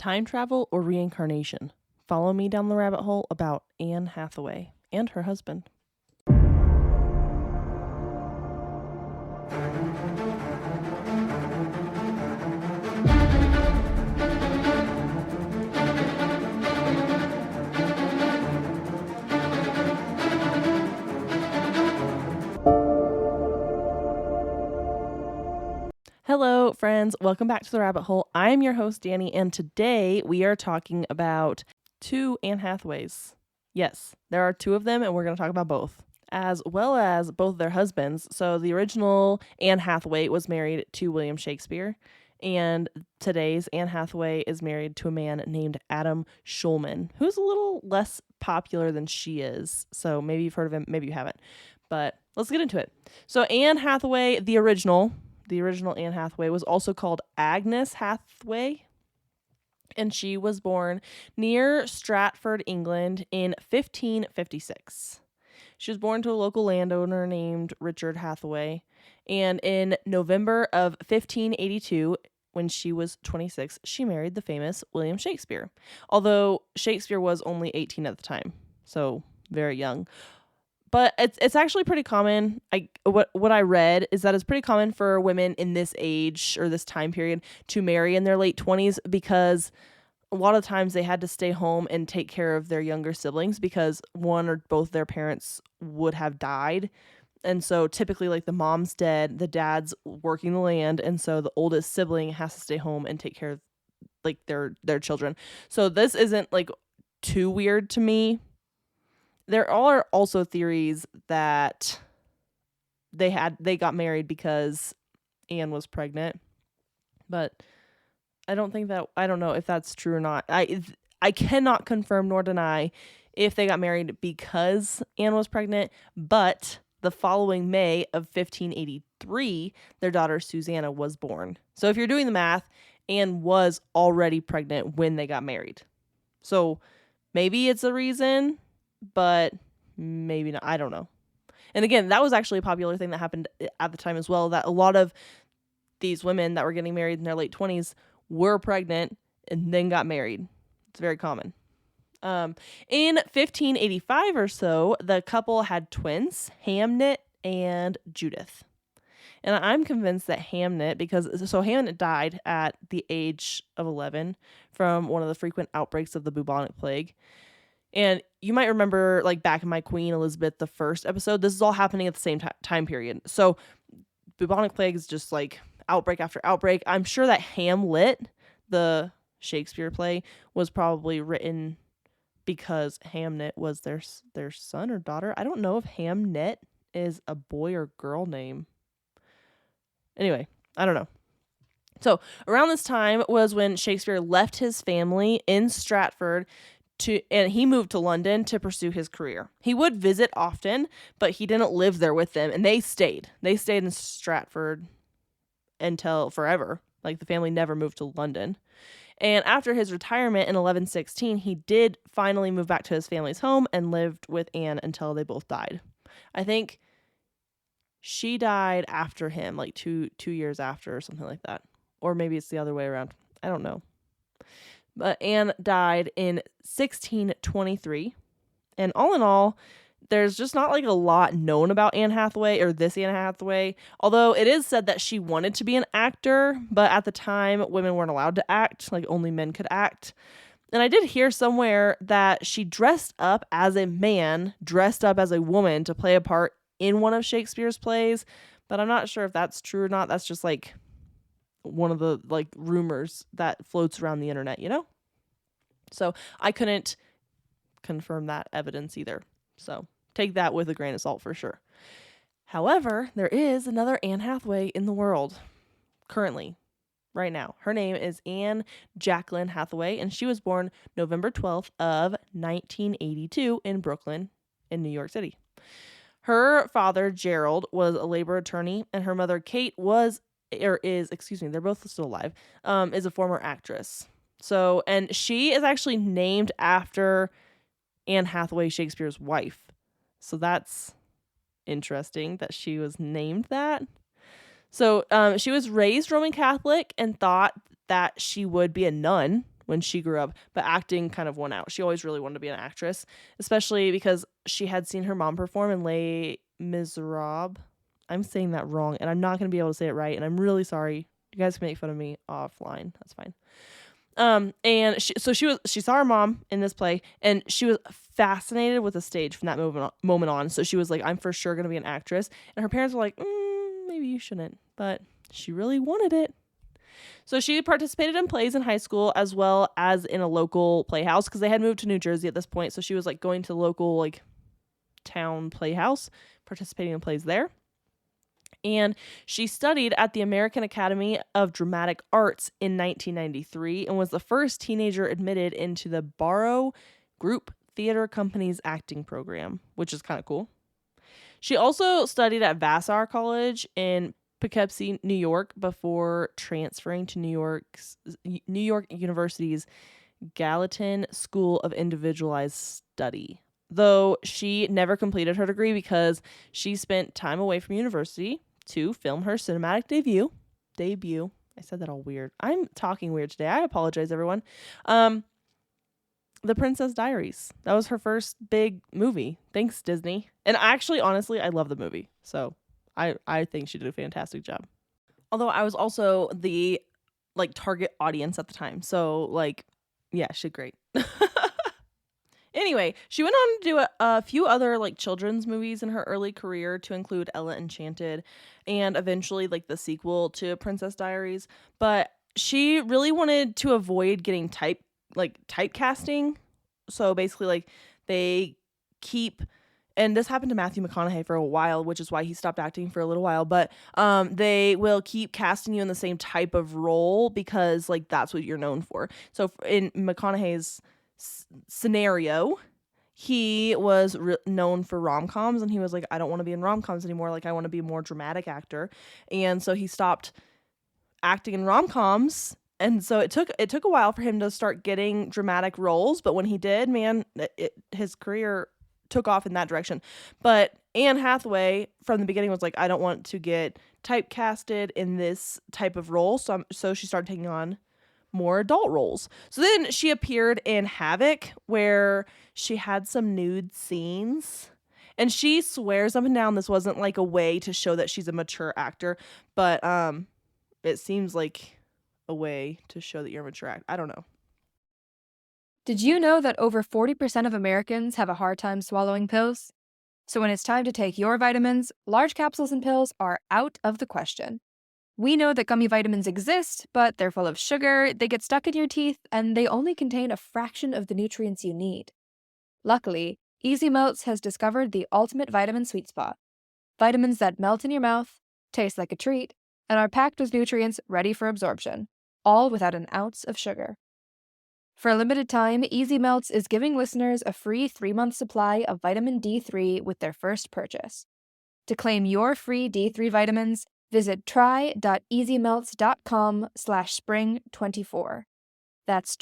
Time travel or reincarnation? Follow me down the rabbit hole about Anne Hathaway and her husband. Hello, friends. Welcome back to the rabbit hole. I'm your host, Danny, and today we are talking about two Anne Hathaways. Yes, there are two of them, and we're going to talk about both, as well as both their husbands. So the original Anne Hathaway was married to William Shakespeare, and today's Anne Hathaway is married to a man named Adam Schulman, who's a little less popular than she is. So maybe you've heard of him, maybe you haven't. But let's get into it. So Anne Hathaway, the original Anne Hathaway, was also called Agnes Hathaway, and she was born near Stratford, England in 1556. She was born to a local landowner named Richard Hathaway, and in November of 1582, when she was 26, she married the famous William Shakespeare, although Shakespeare was only 18 at the time, so very young. But it's actually pretty common. What I read is that it's pretty common for women in this age or this time period to marry in their late 20s because a lot of times they had to stay home and take care of their younger siblings because one or both their parents would have died. And so typically like the mom's dead, the dad's working the land, and so the oldest sibling has to stay home and take care of like their children. So this isn't like too weird to me. There are also theories that they got married because Anne was pregnant, but I don't know if that's true or not. I cannot confirm nor deny if they got married because Anne was pregnant, but the following May of 1583, their daughter Susanna was born. So if you're doing the math, Anne was already pregnant when they got married. So maybe it's a reason, but maybe not. I don't know. And again, that was actually a popular thing that happened at the time as well, that a lot of these women that were getting married in their late 20s were pregnant and then got married. It's very common. In 1585 or so, the couple had twins, Hamnet and Judith. And I'm convinced that Hamnet, Hamnet died at the age of 11 from one of the frequent outbreaks of the bubonic plague. And you might remember, like, back in my Queen Elizabeth I episode, this is all happening at the same time period. So bubonic plague is just, like, outbreak after outbreak. I'm sure that Hamlet, the Shakespeare play, was probably written because Hamnet was their son or daughter. I don't know if Hamnet is a boy or girl name. Anyway, I don't know. So around this time was when Shakespeare left his family in Stratford and he moved to London to pursue his career. He would visit often, but he didn't live there with them, and they stayed. They stayed in Stratford until forever. Like, the family never moved to London. And after his retirement in 1116, he did finally move back to his family's home and lived with Anne until they both died. I think she died after him, like two years after or something like that. Or maybe it's the other way around. I don't know. But Anne died in 1623. And all in all, there's just not like a lot known about Anne Hathaway or this Anne Hathaway. Although it is said that she wanted to be an actor, but at the time women weren't allowed to act, like only men could act. And I did hear somewhere that she dressed up as a man, dressed up as a woman to play a part in one of Shakespeare's plays, but I'm not sure if that's true or not. That's just like one of the like rumors that floats around the internet, you know? So I couldn't confirm that evidence either. So take that with a grain of salt for sure. However, there is another Anne Hathaway in the world currently, right now. Her name is Anne Jacqueline Hathaway, and she was born November 12th of 1982 in Brooklyn in New York City. Her father, Gerald, was a labor attorney, and her mother, Kate, they're both still alive, is a former actress. So, and she is actually named after Anne Hathaway, Shakespeare's wife. So that's interesting that she was named that. So she was raised Roman Catholic and thought that she would be a nun when she grew up, but acting kind of won out. She always really wanted to be an actress, especially because she had seen her mom perform in Les Miserables. I'm saying that wrong, and I'm not going to be able to say it right, and I'm really sorry. You guys can make fun of me offline. That's fine. And she saw her mom in this play, and she was fascinated with the stage from that moment on. So she was like, I'm for sure going to be an actress. And her parents were like, maybe you shouldn't, but she really wanted it. So she participated in plays in high school as well as in a local playhouse, because they had moved to New Jersey at this point. So she was like going to local like town playhouse, participating in plays there. And she studied at the American Academy of Dramatic Arts in 1993 and was the first teenager admitted into the Barrow Group Theater Company's acting program, which is kind of cool. She also studied at Vassar College in Poughkeepsie, New York, before transferring to New York University's Gallatin School of Individualized Study, though she never completed her degree because she spent time away from university to film her cinematic debut. I said that all weird. I'm talking weird today. I apologize, everyone. The Princess Diaries. That was her first big movie. Thanks, Disney. And actually, honestly, I love the movie. So I think she did a fantastic job. Although I was also the like target audience at the time. So like, yeah, she did great. Anyway, she went on to do a few other like children's movies in her early career, to include Ella Enchanted and eventually like the sequel to Princess Diaries. But she really wanted to avoid getting typecasting. So basically like they keep, and this happened to Matthew McConaughey for a while, which is why he stopped acting for a little while. But they will keep casting you in the same type of role because like that's what you're known for. So in McConaughey's scenario, he was known for rom-coms, and he was like, I don't want to be in rom-coms anymore. Like, I want to be a more dramatic actor. And so he stopped acting in rom-coms. And so it took a while for him to start getting dramatic roles. But when he did, man, his career took off in that direction. But Anne Hathaway from the beginning was like, I don't want to get typecasted in this type of role. So she started taking on more adult roles. So then she appeared in Havoc, where she had some nude scenes. And she swears up and down this wasn't like a way to show that she's a mature actor, but it seems like a way to show that you're a mature actor. I don't know. Did you know that over 40% of Americans have a hard time swallowing pills? So when it's time to take your vitamins, large capsules and pills are out of the question. We know that gummy vitamins exist, but they're full of sugar, they get stuck in your teeth, and they only contain a fraction of the nutrients you need. Luckily, Easy Melts has discovered the ultimate vitamin sweet spot. Vitamins that melt in your mouth, taste like a treat, and are packed with nutrients ready for absorption, all without an ounce of sugar. For a limited time, Easy Melts is giving listeners a free 3-month supply of vitamin D3 with their first purchase. To claim your free D3 vitamins, visit try.easymelts.com/spring24. That's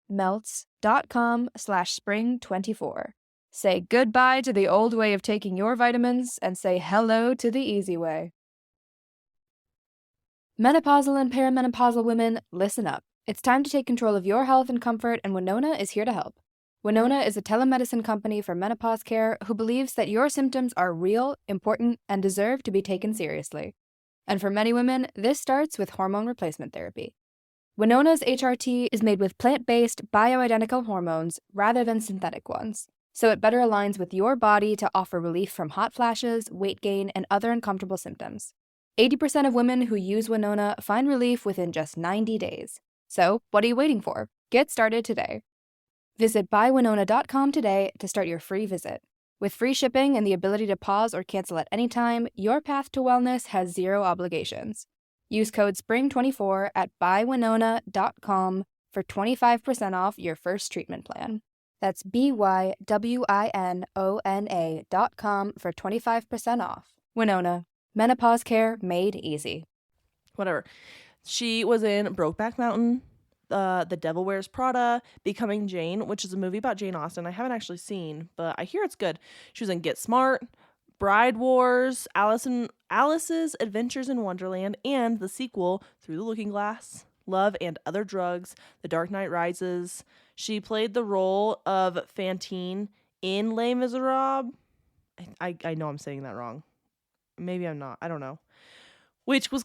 melts.com/spring24. Say goodbye to the old way of taking your vitamins and say hello to the easy way. Menopausal and perimenopausal women, listen up. It's time to take control of your health and comfort, and Winona is here to help. Winona is a telemedicine company for menopause care who believes that your symptoms are real, important, and deserve to be taken seriously. And for many women, this starts with hormone replacement therapy. Winona's HRT is made with plant-based, bioidentical hormones rather than synthetic ones, so it better aligns with your body to offer relief from hot flashes, weight gain, and other uncomfortable symptoms. 80% of women who use Winona find relief within just 90 days. So, what are you waiting for? Get started today. Visit buywinona.com today to start your free visit. With free shipping and the ability to pause or cancel at any time, your path to wellness has zero obligations. Use code SPRING24 at buywinona.com for 25% off your first treatment plan. That's BYWINONA.com for 25% off. Winona, menopause care made easy. Whatever. She was in Brokeback Mountain, The Devil Wears Prada, Becoming Jane, which is a movie about Jane Austen I haven't actually seen, but I hear it's good. She was in Get Smart, Bride Wars, Alice's Adventures in Wonderland, and the sequel, Through the Looking Glass. Love and Other Drugs, The Dark Knight Rises. She played the role of Fantine in Les Miserables. I know I'm saying that wrong. Maybe I'm not. I don't know. Which was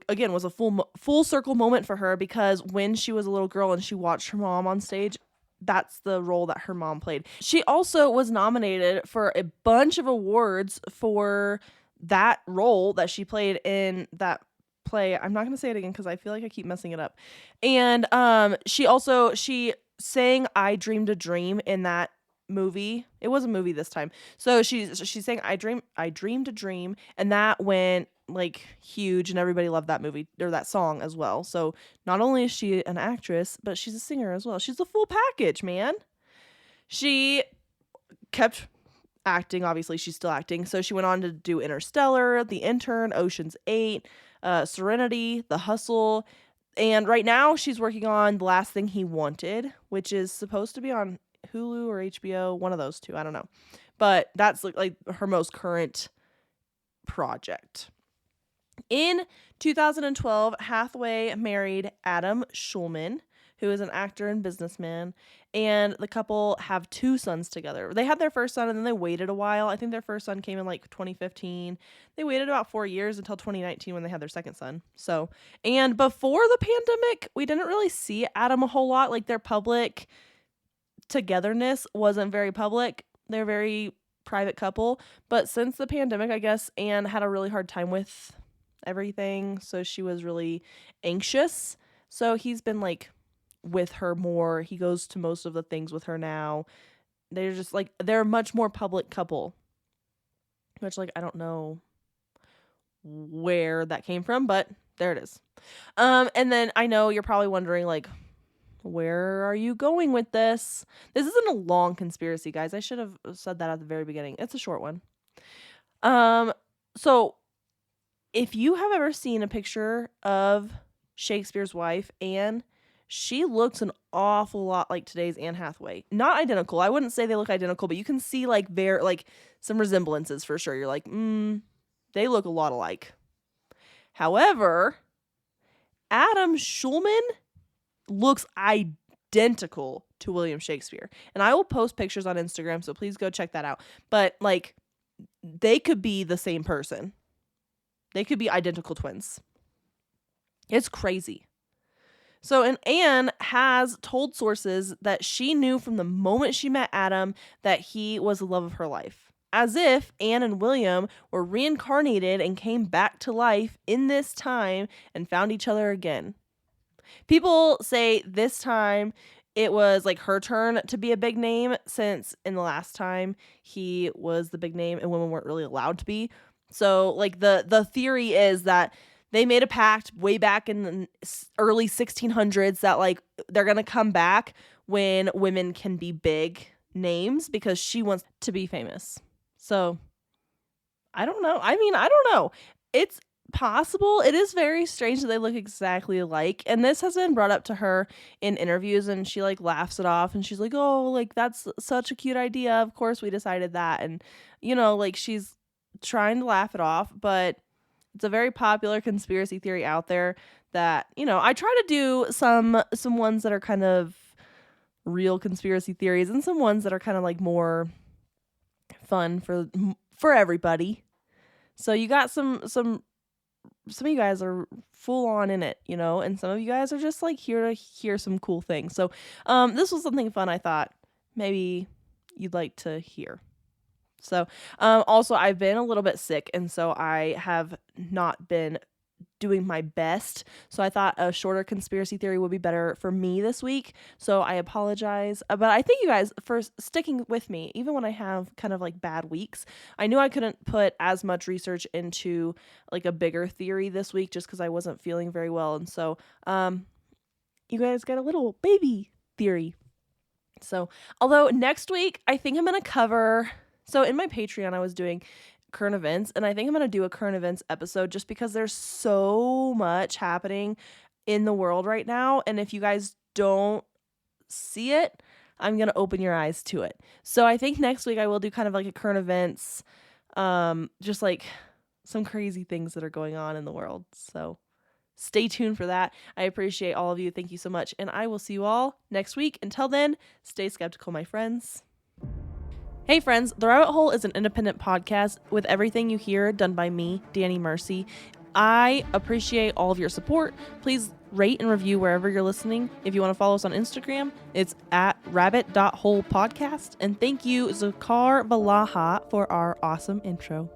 again was a full circle moment for her, because when she was a little girl and she watched her mom on stage, that's the role that her mom played. She also was nominated for a bunch of awards for that role that she played in that play. I'm not going to say it again because I feel like I keep messing it up. And she sang "I Dreamed a Dream" in that movie. It was a movie this time. So she's saying I dreamed a dream, and that went like huge, and everybody loved that movie or that song as well. So not only is she an actress, but she's a singer as well. She's a full package, man. She kept acting. Obviously, she's still acting. So she went on to do Interstellar, The Intern, Ocean's 8, Serenity, The Hustle, and right now she's working on The Last Thing He Wanted, which is supposed to be on Hulu or HBO, one of those two, I don't know. But that's like her most current project. In 2012, Hathaway married Adam Schulman, who is an actor and businessman, and the couple have 2 sons together. They had their first son and then they waited a while. I think their first son came in like 2015. They waited about 4 years until 2019 when they had their second son. So, and before the pandemic, we didn't really see Adam a whole lot. Like, their public togetherness wasn't very public. They're a very private couple. But since the pandemic, I guess Anne had a really hard time with everything, so she was really anxious. So he's been like with her more. He goes to most of the things with her now. They're just like, they're a much more public couple, which, like, I don't know where that came from, but there it is. And then I know you're probably wondering, like, where are you going with this? This isn't a long conspiracy, guys. I should have said that at the very beginning. It's a short one. So if you have ever seen a picture of Shakespeare's wife, Anne, she looks an awful lot like today's Anne Hathaway. Not identical. I wouldn't say they look identical, but you can see like some resemblances for sure. You're like, they look a lot alike. However, Adam Schulman looks identical to William Shakespeare. And I will post pictures on Instagram, so please go check that out. But like, they could be the same person. They could be identical twins. It's crazy. So, and Anne has told sources that she knew from the moment she met Adam that he was the love of her life. As if Anne and William were reincarnated and came back to life in this time and found each other again. People say this time it was like her turn to be a big name, since in the last time he was the big name and women weren't really allowed to be. So like the theory is that they made a pact way back in the early 1600s that like they're going to come back when women can be big names, because she wants to be famous. So I don't know. I mean, I don't know. It's possible. It is very strange that they look exactly alike. And this has been brought up to her in interviews, and she like laughs it off, and she's like, "Oh, like that's such a cute idea. Of course we decided that." And you know, like she's trying to laugh it off, but it's a very popular conspiracy theory out there that, you know, I try to do some ones that are kind of real conspiracy theories, and some ones that are kind of like more fun for everybody. So you got some of you guys are full on in it, you know, and some of you guys are just like here to hear some cool things. So this was something fun I thought maybe you'd like to hear. So also I've been a little bit sick, and so I have not been doing my best. So I thought a shorter conspiracy theory would be better for me this week. So I apologize. But I thank you guys for sticking with me, even when I have kind of like bad weeks. I knew I couldn't put as much research into like a bigger theory this week just because I wasn't feeling very well. And so you guys got a little baby theory. So although next week I think I'm going to cover... So in my Patreon, I was doing current events, and I think I'm going to do a current events episode just because there's so much happening in the world right now. And if you guys don't see it, I'm going to open your eyes to it. So I think next week I will do kind of like a current events, just like some crazy things that are going on in the world. So stay tuned for that. I appreciate all of you. Thank you so much. And I will see you all next week. Until then, stay skeptical, my friends. Hey friends, The Rabbit Hole is an independent podcast with everything you hear done by me, Danny Mercy. I appreciate all of your support. Please rate and review wherever you're listening. If you want to follow us on Instagram, it's at rabbit.holepodcast. And thank you, Zakar Valaha, for our awesome intro.